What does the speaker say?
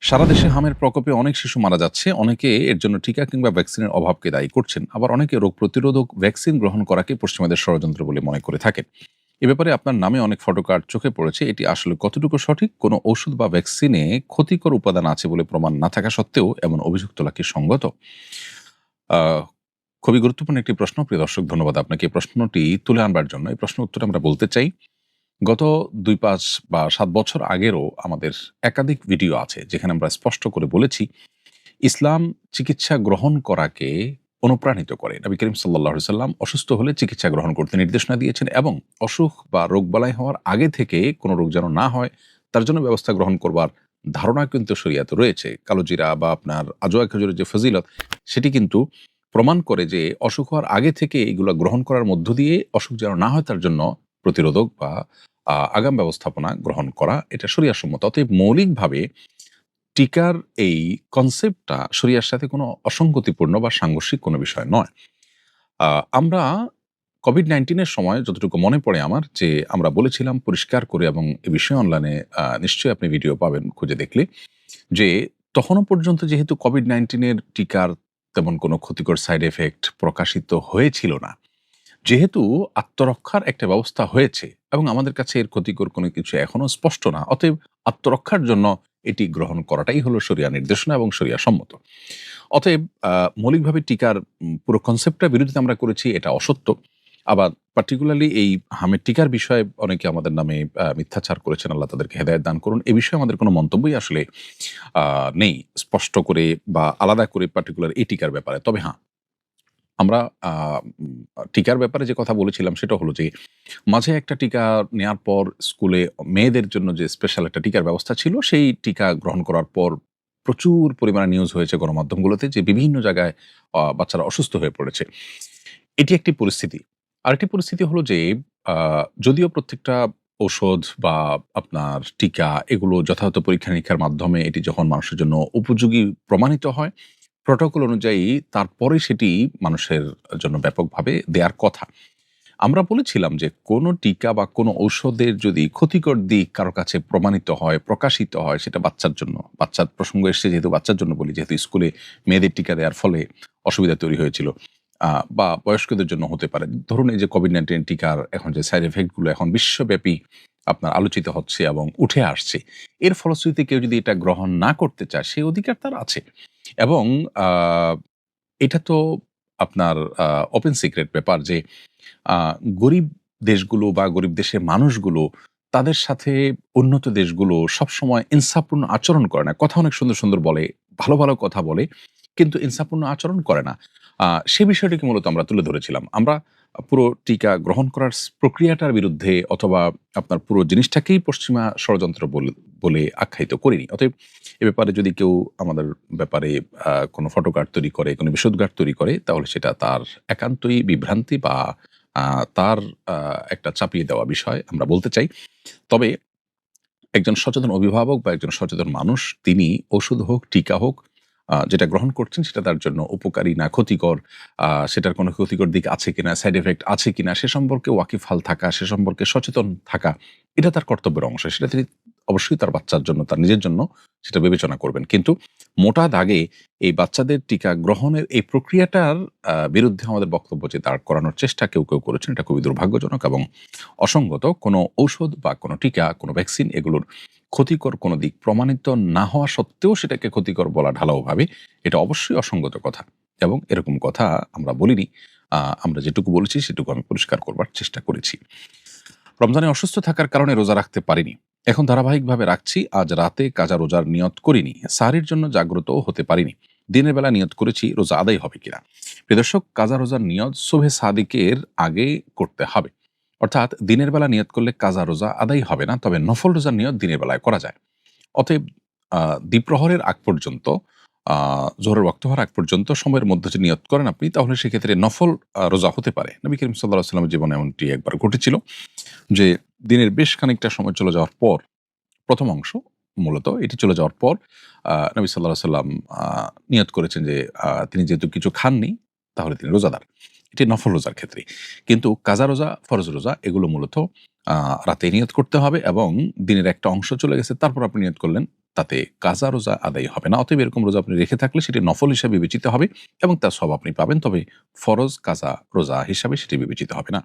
সারা দেশে হামের প্রকোপে অনেক শিশু মারা যাচ্ছে। অনেকে এর জন্য টিকা কিংবা ভ্যাকসিনের অভাবকে দায়ী করছেন। আবার অনেকে রোগ প্রতিরোধক ভ্যাকসিন গ্রহণ করাকে পশ্চিমাদের ষড়যন্ত্র বলে মনে করে থাকেন। এ ব্যাপারে আপনার নামে অনেক ফটোকার্ড চোখে পড়েছে। এটি আসলে কতটুকু সঠিক? কোনো ঔষধ বা ভ্যাকসিনে ক্ষতিকর উপাদান আছে বলে প্রমাণ না থাকা সত্ত্বেও এমন অভিযোগ তোলা কি সঙ্গত? আ খুবই গুরুত্বপূর্ণ একটি প্রশ্ন। প্রিয় দর্শক, ধন্যবাদ আপনাকে এই প্রশ্নটি তুলে আনবার জন্য। এই প্রশ্নের উত্তরে আমরা বলতে চাই, গত ২, ৫ বা ৭ বছর আগেরও আমাদের একাধিক ভিডিও আছে যেখানে আমরা স্পষ্ট করে বলেছি, ইসলাম চিকিৎসা গ্রহণ করাকে অনুপ্রাণিত করে। নবী করিম সাল্লাল্লাহু আলাইহি সাল্লাম অসুস্থ হলে চিকিৎসা গ্রহণ করতে নির্দেশনা দিয়েছেন এবং অসুখ বা রোগবালাই হওয়ার আগে থেকে কোনো রোগ যেন না হয় তার জন্য ব্যবস্থা গ্রহণ করবার ধারণা কিন্তু শরিয়াতে রয়েছে। কালোজিরা বা আপনার আজওয়া খেজুরের যে ফজিলত, সেটি কিন্তু প্রমাণ করে যে অসুখ হওয়ার আগে থেকে এগুলা গ্রহণ করার মধ্য দিয়ে অসুখ যেন না হয় তার জন্য প্রতিরোধক বা আগাম ব্যবস্থাপনা গ্রহণ করা, এটা শরিয়াসম্মত। অতএব মৌলিকভাবে টিকার এই কনসেপ্টটা শরিয়ার সাথে কোনো অসঙ্গতিপূর্ণ বা সাংঘর্ষিক কোনো বিষয় নয়। আমরা কোভিড-19 এর সময় যতটুকু মনে পড়ে আমার, যে আমরা বলেছিলাম পরিষ্কার করে, এবং এ বিষয়ে অনলাইনে নিশ্চয়ই আপনি ভিডিও পাবেন খুঁজে দেখলে, যে তখনও পর্যন্ত যেহেতু কোভিড-19 এর টিকার তেমন কোনো ক্ষতিকর সাইড ইফেক্ট প্রকাশিত হয়েছিল না। যেহেতু আত্মরক্ষার একটা ব্যবস্থা হয়েছে এবং আমাদের কাছে এর ক্ষতিকর কোনো কিছু এখনো স্পষ্ট না, অতএব আত্মরক্ষার জন্য এটি গ্রহণ করাটাই হলো শরিয়া নির্দেশনা এবং শরিয়া সম্মত। অতএব মৌলিকভাবে টিকার পুরো কনসেপ্টটার বিরোধিতা আমরা করেছি, এটা অসত্য। আবার পার্টিকুলারলি এই হামের টিকার বিষয়ে অনেকে আমাদের নামে মিথ্যাচার করেছেন, আল্লাহ তাদেরকে হেদায়েত দান করুন। এ বিষয়ে আমাদের কোনো মন্তব্যই আসলে নেই স্পষ্ট করে বা আলাদা করে পার্টিকুলার এই টিকার ব্যাপারে। তবে হ্যাঁ, আমরা আ উম টিকার ব্যাপারে যে কথা বলেছিলাম সেটা হলো যে, মাঝে একটা টিকা নেয়ার পর স্কুলে মেয়েদের জন্য যে স্পেশাল একটা টিকার ব্যবস্থা ছিল, সেই টিকা গ্রহণ করার পর প্রচুর পরিমাণে নিউজ হয়েছে গণমাধ্যমগুলোতে যে বিভিন্ন জায়গায় বাচ্চারা অসুস্থ হয়ে পড়েছে। এটি একটি পরিস্থিতি। আরেকটি পরিস্থিতি হলো যে, আ যদিও প্রত্যেকটা ঔষধ বা আপনার টিকা এগুলো যথাযথ পরীক্ষা-নিরীক্ষার মাধ্যমে এটি যখন মানুষের জন্য উপযোগী প্রমাণিত হয়, প্রটোকল অনুযায়ী তারপরে সেটি মানুষের জন্য ব্যাপকভাবে দেয়ার কথা। আমরা বলেছিলাম যে কোনো টিকা বা কোনো ঔষধের যদি ক্ষতিকর দিক কারো কাছে প্রমাণিত হয়, প্রকাশিত হয়, সেটা বাচ্চার জন্য, বাচ্চার প্রসঙ্গ এসছে যেহেতু বাচ্চার জন্য বলি, যেহেতু স্কুলে মেয়েদের টিকা দেওয়ার ফলে অসুবিধা তৈরি হয়েছিল, বা বয়স্কদের জন্য হতে পারে। ধরুন এই যে কোভিড-19 টিকার এখন যে সাইড ইফেক্ট গুলো এখন বিশ্বব্যাপী আপনার আলোচিত হচ্ছে এবং উঠে আসছে। এর ফলশ্রুতিতে কেউ যদি এটা গ্রহণ না করতে চায়, সে অধিকার তার আছে। এবং আ এটা তো আপনার ওপেন সিক্রেট ব্যাপার যে আ গরিব দেশগুলো বা গরিব দেশের মানুষগুলো তাদের সাথে উন্নত দেশগুলো সবসময় ইনসাফপূর্ণ আচরণ করে না। কথা অনেক সুন্দর, সুন্দর বলে, ভালো, ভালো কথা বলে, কিন্তু ইনসাফপূর্ণ আচরণ করে না। সে বিষয়টিকে মূলত আমরা তুলে ধরেছিলাম। আমরা পুরো টিকা গ্রহণ করার প্রক্রিয়াটার বিরুদ্ধে অথবা আপনার পুরো জিনিসটাকেই পশ্চিমা ষড়যন্ত্র বলে আখ্যায়িত করিনি। অতএব এ ব্যাপারে যদি কেউ আমাদের ব্যাপারে কোনো ফটোকার্ড তৈরি করে, কোনো বিশদগাঁঠ তৈরি করে, তাহলে সেটা তার একান্তই বিভ্রান্তি বা আ তার একটা চাপিয়ে দেওয়া বিষয় আমরা বলতে চাই। তবে একজন সচেতন অভিভাবক বা একজন সচেতন মানুষ তিনি ওষুধ হোক, টিকা হোক, যেটা গ্রহণ করছেন সেটা তার জন্য উপকারী না ক্ষতিকর, সেটার কোনো ক্ষতিকর দিক আছে কিনা, সাইড ইফেক্ট আছে কিনা সে সম্পর্কে ওয়াকিবহাল থাকা, সে সম্পর্কে সচেতন থাকা, এটা তার কর্তব্যের অংশ। সেটা তিনি অবশ্যই তার বাচ্চার জন্য, তার নিজের জন্য সেটা বিবেচনা করবেন। কিন্তু মোটা দাগে এই বাচ্চাদের টিকা গ্রহণের এই প্রক্রিয়াটার বিরুদ্ধে আমাদের বক্তব্য যে দাঁড় করানোর চেষ্টা কেউ করেছেন, এটা খুবই দুর্ভাগ্যজনক এবং অসঙ্গত। কোনো ঔষধ বা কোনো টিকা, কোনো ভ্যাকসিন এগুলোর ক্ষতিকর কোনো দিক প্রমাণিত না হওয়া সত্ত্বেও সেটাকে ক্ষতিকর বলা ঢালাওভাবে, এটা অবশ্যই অসঙ্গত কথা এবং এরকম কথা আমরা বলিনি। আমরা যেটুকু বলেছি সেটুকু আমি পরিষ্কার করবার চেষ্টা করেছি। রমজানে অসুস্থ থাকার কারণে রোজা রাখতে পারিনি। এখন ধারাবাহিকভাবে রাখছি। আজ রাতে কাজা রোজার নিয়ত করিনি। সাহরির জন্য জাগ্রতও হতে পারিনি। দিনের বেলা নিয়ত করেছি, রোজা আদায় হবে কিনা? প্রিয় দর্শক, কাজা রোজার নিয়ত সুবহে সাদিকের আগে করতে হবে। অর্থাৎ দিনের বেলা নিয়ত করলে কাজা রোজা আদায় হবে না, তবে নফল রোজার নিয়ত দিনের বেলায় করা যায়। অতএব দ্বিপ্রহরের আগ পর্যন্ত, জোহরের ওয়াক্ত হওয়ার আগ পর্যন্ত সময়ের মধ্যে যদি নিয়ত করেন আপনি, তাহলে সেক্ষেত্রে নফল রোজা হতে পারে। নবী করিম সাল্লাল্লাহু আলাইহি ওয়াসাল্লামের জীবনে এমনটি একবার ঘটেছিল যে দিনের বেশ খানিকটা সময় চলে যাওয়ার পর, ১ম অংশ মূলত এটি চলে যাওয়ার পর নবী সাল্লাল্লাহু আলাইহি ওয়াসাল্লাম নিয়ত করেছেন যে তিনি যেহেতু কিছু খাননি তাহলে তিনি রোজাদার। এটি নফল রোজার ক্ষেত্রে। কিন্তু কাজা রোজা, ফরজ রোজা এগুলো মূলত রাতে নিয়ত করতে হবে এবং দিনের একটা অংশ চলে গেছে তারপর আপনি নিয়ত করলেন, তাতে কাজা রোজা আদায় হবে না। অতএব এরকম রোজা আপনি রেখে থাকলে সেটি নফল হিসাবে বিবেচিত হবে এবং তার সওয়াব আপনি পাবেন, তবে ফরজ কাজা রোজা হিসাবে সেটি বিবেচিত হবে না।